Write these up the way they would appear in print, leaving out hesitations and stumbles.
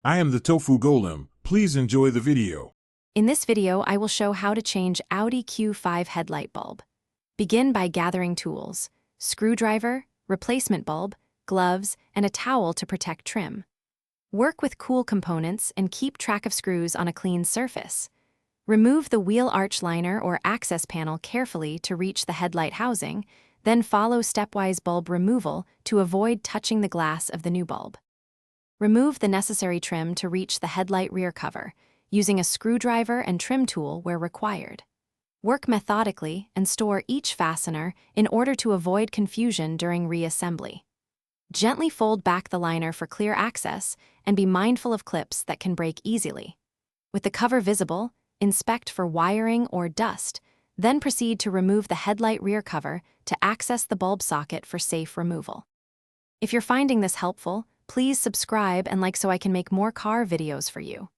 I am the Tofu Golem. Please enjoy the video. In this video, I will show how to change Audi Q5 headlight bulb. Begin by gathering tools: screwdriver, replacement bulb, gloves, and a towel to protect trim. Work with cool components and keep track of screws on a clean surface. Remove the wheel arch liner or access panel carefully to reach the headlight housing, then follow stepwise bulb removal to avoid touching the glass of the new bulb. Remove the necessary trim to reach the headlight rear cover, using a screwdriver and trim tool where required. Work methodically and store each fastener in order to avoid confusion during reassembly. Gently fold back the liner for clear access and be mindful of clips that can break easily. With the cover visible, inspect for wiring or dust, then proceed to remove the headlight rear cover to access the bulb socket for safe removal. If you're finding this helpful, please subscribe and like so I can make more car videos for you.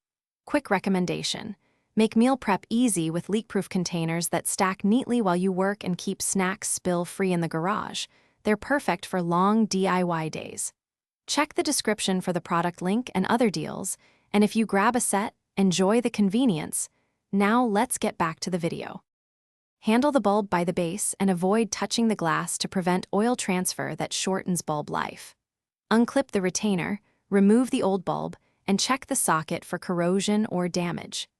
Quick recommendation: make meal prep easy with leak-proof containers that stack neatly while you work and keep snacks spill-free in the garage. They're perfect for long DIY days. Check the description for the product link and other deals, and if you grab a set, enjoy the convenience. Now let's get back to the video. Handle the bulb by the base and avoid touching the glass to prevent oil transfer that shortens bulb life. Unclip the retainer, remove the old bulb, and check the socket for corrosion or damage.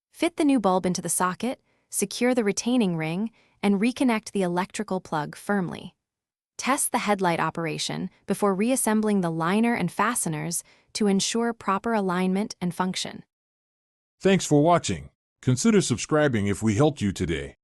Fit the new bulb into the socket, secure the retaining ring, and reconnect the electrical plug firmly. Test the headlight operation before reassembling the liner and fasteners to ensure proper alignment and function. Thanks for watching. Consider subscribing if we helped you today.